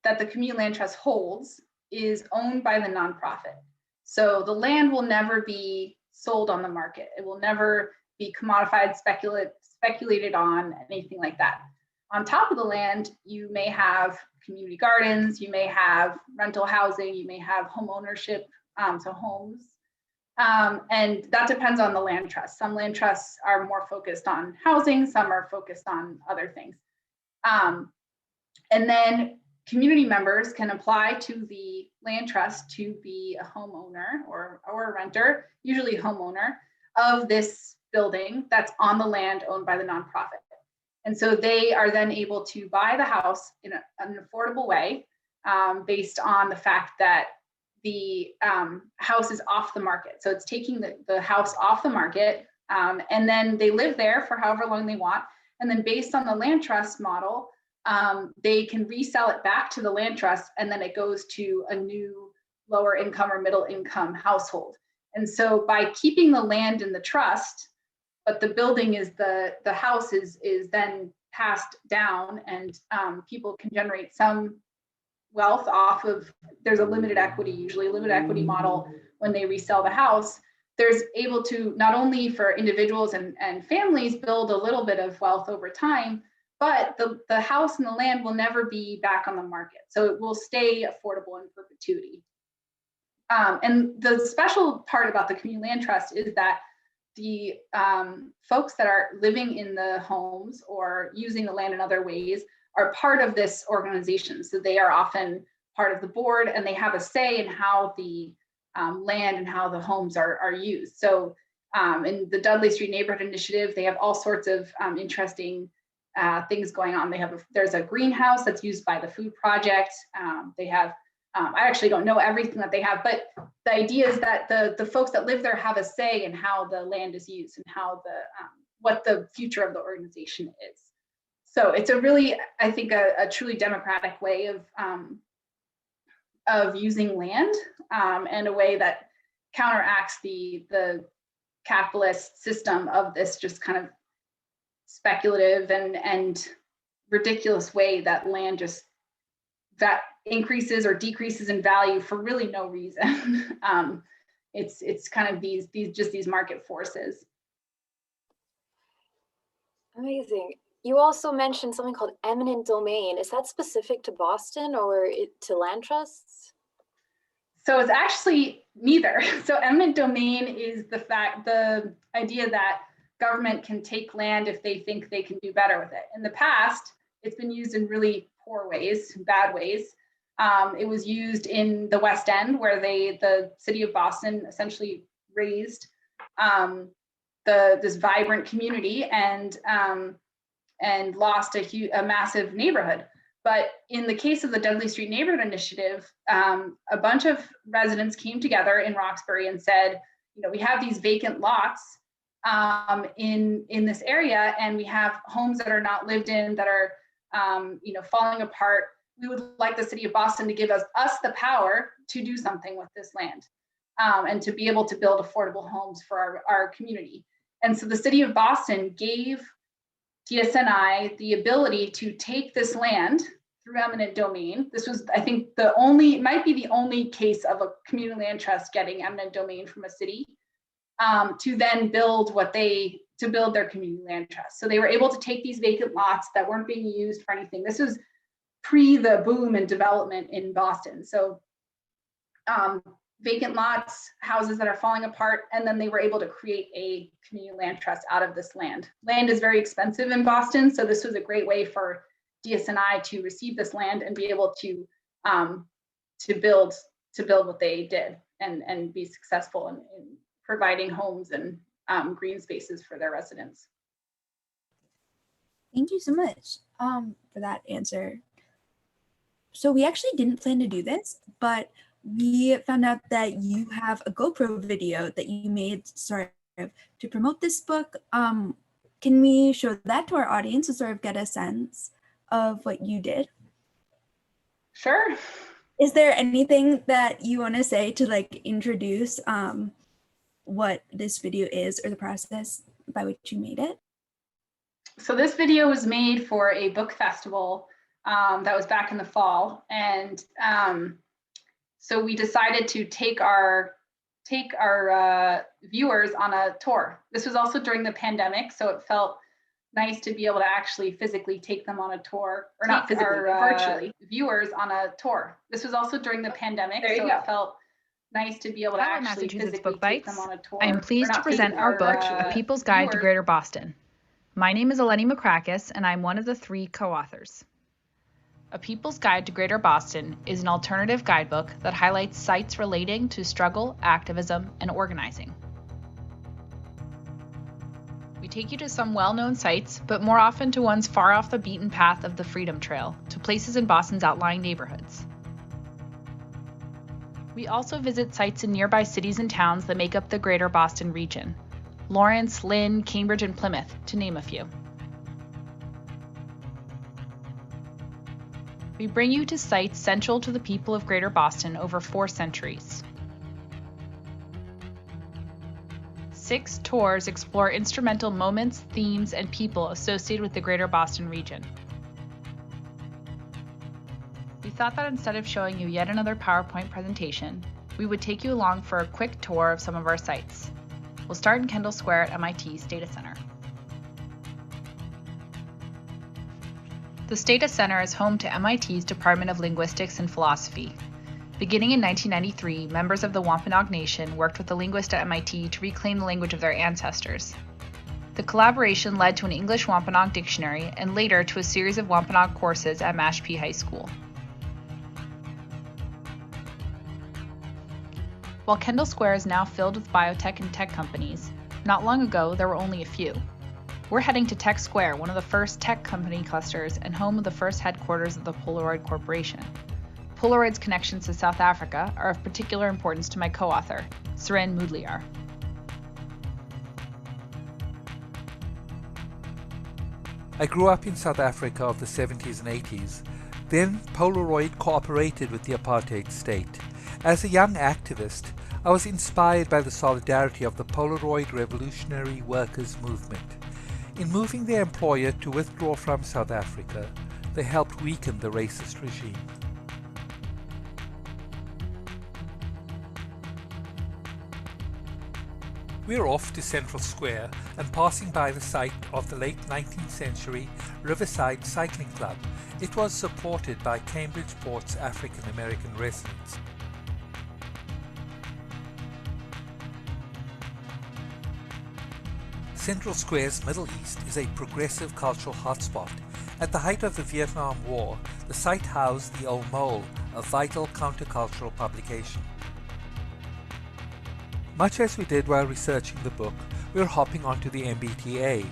that the community land trust holds is owned by the nonprofit. So the land will never be sold on the market. It will never be commodified, speculated on, anything like that. on top of the land, you may have community gardens, you may have rental housing, you may have home ownership, so homes. And that depends on the land trust. Some land trusts are more focused on housing, some are focused on other things. And then community members can apply to the land trust to be a homeowner or a renter, usually homeowner, of this building that's on the land owned by the nonprofit. And so they are then able to buy the house in an affordable way, based on the fact that the house is off the market. So it's taking the house off the market, and then they live there for however long they want. And then based on the land trust model, they can resell it back to the land trust, and then it goes to a new lower income or middle income household. And so by keeping the land in the trust, but the building is the house is then passed down, and people can generate some wealth off of, there's a limited equity, usually a limited equity model when they resell the house. There's able to not only for individuals and families build a little bit of wealth over time, but the house and the land will never be back on the market. So it will stay affordable in perpetuity. And the special part about the community land trust is that the folks that are living in the homes or using the land in other ways are part of this organization. So they are often part of the board, and they have a say in how the land and how the homes are used. So in the Dudley Street Neighborhood Initiative, they have all sorts of interesting things going on. There's a greenhouse that's used by the Food Project. They have, I actually don't know everything that they have, but the idea is that the folks that live there have a say in how the land is used and how what the future of the organization is. So it's a really, I think, a truly democratic way of using land, and a way that counteracts the capitalist system of this just kind of speculative and ridiculous way that land just that increases or decreases in value for really no reason. It's kind of these market forces. Amazing. You also mentioned something called eminent domain. Is that specific to Boston or to land trusts? So it's actually neither. So eminent domain is the idea that government can take land if they think they can do better with it. In the past, it's been used in really poor ways, bad ways. It was used in the West End, where the city of Boston essentially raised this vibrant community and lost a massive neighborhood. But in the case of the Dudley Street Neighborhood Initiative, a bunch of residents came together in Roxbury and said, we have these vacant lots in this area, and we have homes that are not lived in, that are falling apart. We would like the city of Boston to give us the power to do something with this land, and to be able to build affordable homes for our community. And so the city of Boston gave DSNI the ability to take this land through eminent domain. This was, I think, might be the only case of a community land trust getting eminent domain from a city, to then build their community land trust. So they were able to take these vacant lots that weren't being used for anything. This was pre the boom and development in Boston. So vacant lots, houses that are falling apart, and then they were able to create a community land trust out of this land. Land is very expensive in Boston, so this was a great way for DSNI to receive this land and be able to build what they did and be successful in providing homes and green spaces for their residents. Thank you so much for that answer. So we actually didn't plan to do this, but we found out that you have a GoPro video that you made to promote this book. Can we show that to our audience to sort of get a sense of what you did? Sure. Is there anything that you want to say to introduce what this video is or the process by which you made it? So this video was made for a book festival that was back in the fall, and so we decided to take our viewers on a tour. This was also during the pandemic, so it felt nice to be able to actually physically take them on a tour, or not physically, but virtually, viewers on a tour. This was also during the pandemic, so it felt nice to be able to Hello, actually Massachusetts physically Book take Bites. them on a tour. I am pleased to present our book, A People's Guide to Greater Boston. My name is Eleni Macrakis, and I'm one of the 3 co-authors. A People's Guide to Greater Boston is an alternative guidebook that highlights sites relating to struggle, activism, and organizing. We take you to some well-known sites, but more often to ones far off the beaten path of the Freedom Trail, to places in Boston's outlying neighborhoods. We also visit sites in nearby cities and towns that make up the Greater Boston region: Lawrence, Lynn, Cambridge, and Plymouth, to name a few. We bring you to sites central to the people of Greater Boston over 4 centuries. 6 tours explore instrumental moments, themes, and people associated with the Greater Boston region. We thought that instead of showing you yet another PowerPoint presentation, we would take you along for a quick tour of some of our sites. We'll start in Kendall Square at MIT's Data Center. The Data Center is home to MIT's Department of Linguistics and Philosophy. Beginning in 1993, members of the Wampanoag Nation worked with a linguist at MIT to reclaim the language of their ancestors. The collaboration led to an English Wampanoag dictionary and later to a series of Wampanoag courses at Mashpee High School. While Kendall Square is now filled with biotech and tech companies, not long ago there were only a few. We're heading to Tech Square, one of the first tech company clusters and home of the first headquarters of the Polaroid Corporation. Polaroid's connections to South Africa are of particular importance to my co-author, Suren Mudliar. I grew up in South Africa of the 70s and 80s. Then Polaroid cooperated with the apartheid state. As a young activist, I was inspired by the solidarity of the Polaroid Revolutionary Workers Movement. In moving their employer to withdraw from South Africa, they helped weaken the racist regime. We're off to Central Square and passing by the site of the late 19th century Riverside Cycling Club. It was supported by Cambridgeport's African American residents. Central Square's Middle East is a progressive cultural hotspot. At the height of the Vietnam War, the site housed the Old Mole, a vital countercultural publication. Much as we did while researching the book, we were hopping onto the MBTA,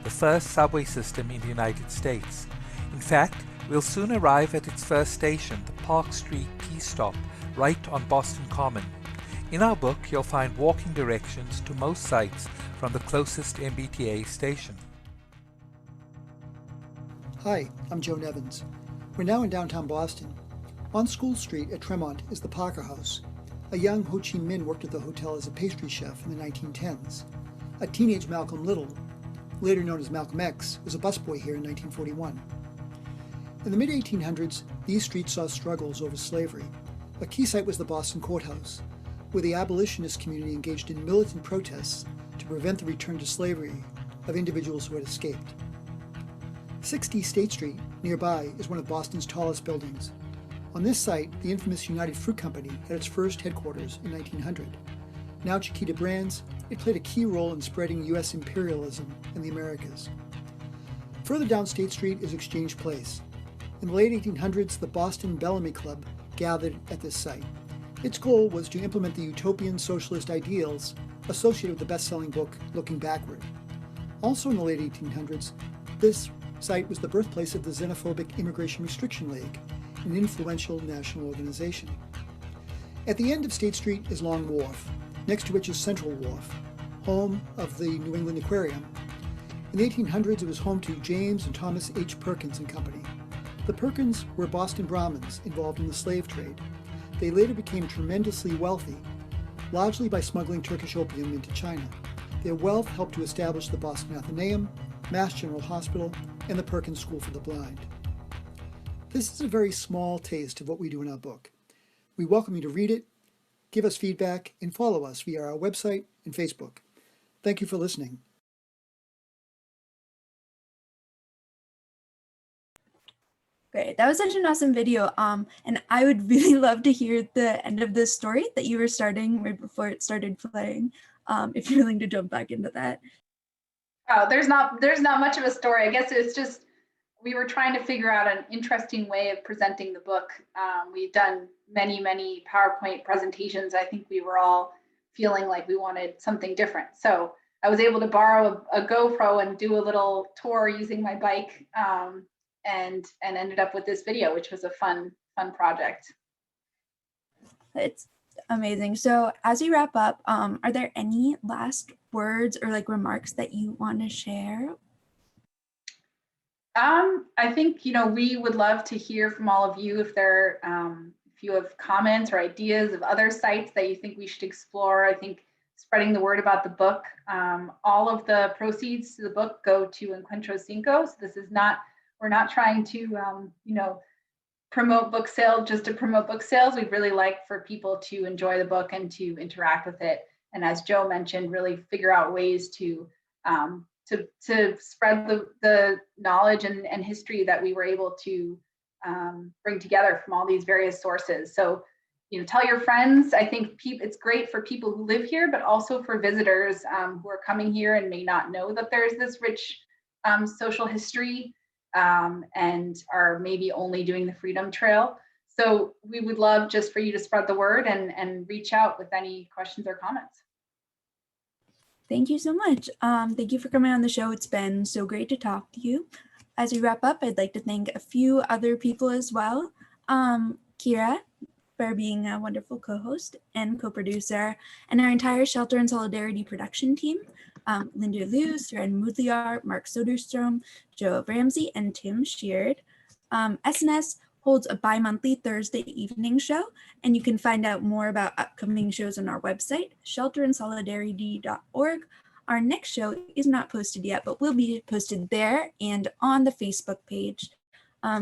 the first subway system in the United States. In fact, we'll soon arrive at its first station, the Park Street T-stop, right on Boston Common. In our book, you'll find walking directions to most sites from the closest MBTA station. Hi, I'm Joe Nevins. We're now in downtown Boston. On School Street at Tremont is the Parker House. A young Ho Chi Minh worked at the hotel as a pastry chef in the 1910s. A teenage Malcolm Little, later known as Malcolm X, was a busboy here in 1941. In the mid-1800s, these streets saw struggles over slavery. A key site was the Boston Courthouse, where the abolitionist community engaged in militant protests to prevent the return to slavery of individuals who had escaped. 60 State Street, nearby, is one of Boston's tallest buildings. On this site, the infamous United Fruit Company had its first headquarters in 1900. Now Chiquita Brands, it played a key role in spreading U.S. imperialism in the Americas. Further down State Street is Exchange Place. In the late 1800s, the Boston Bellamy Club gathered at this site. Its goal was to implement the utopian socialist ideals associated with the best-selling book, Looking Backward. Also in the late 1800s, this site was the birthplace of the Xenophobic Immigration Restriction League, an influential national organization. At the end of State Street is Long Wharf, next to which is Central Wharf, home of the New England Aquarium. In the 1800s, it was home to James and Thomas H. Perkins and Company. The Perkins were Boston Brahmins involved in the slave trade. They later became tremendously wealthy, largely by smuggling Turkish opium into China. Their wealth helped to establish the Boston Athenaeum, Mass General Hospital, and the Perkins School for the Blind. This is a very small taste of what we do in our book. We welcome you to read it, give us feedback, and follow us via our website and Facebook. Thank you for listening. Great. That was such an awesome video. And I would really love to hear the end of this story that you were starting right before it started playing. If you're willing to jump back into that. Oh, there's not much of a story. I guess it's just we were trying to figure out an interesting way of presenting the book. We've done many PowerPoint presentations. I think we were all feeling like we wanted something different. So I was able to borrow a GoPro and do a little tour using my bike, and ended up with this video, which was a fun project. It's amazing. So as we wrap up, are there any last words or like remarks that you want to share? I think, we would love to hear from all of you if you have comments or ideas of other sites that you think we should explore. I think spreading the word about the book, all of the proceeds to the book go to Encuentro Cinco. So we're not trying to, promote book sales just to promote book sales. We'd really like for people to enjoy the book and to interact with it. And as Joe mentioned, really figure out ways to spread the knowledge and history that we were able to bring together from all these various sources. So, tell your friends. I think it's great for people who live here, but also for visitors who are coming here and may not know that there's this rich social history and are maybe only doing the Freedom Trail. So we would love just for you to spread the word and reach out with any questions or comments. Thank you so much. Thank you for coming on the show. It's been so great to talk to you. As we wrap up, I'd like to thank a few other people as well. Kira, for being a wonderful co-host and co-producer, and our entire Shelter and Solidarity production team, Linda Liu, Seren Mudliar, Mark Soderstrom, Joe Ramsey, and Tim Sheard. SNS holds a bi-monthly Thursday evening show, and you can find out more about upcoming shows on our website, shelterandsolidarity.org. Our next show is not posted yet, but will be posted there and on the Facebook page.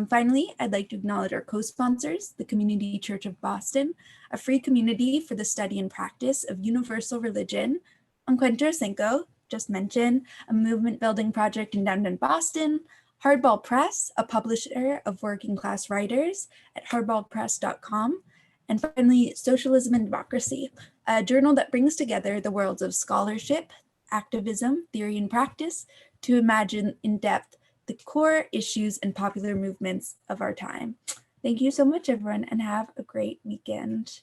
Finally, I'd like to acknowledge our co-sponsors, the Community Church of Boston, a free community for the study and practice of universal religion, Encuentro Cinco, just mentioned, a movement building project in downtown Boston, Hardball Press, a publisher of working class writers at hardballpress.com, and finally, Socialism and Democracy, a journal that brings together the worlds of scholarship, activism, theory, and practice to imagine in depth the core issues and popular movements of our time. Thank you so much, everyone, and have a great weekend.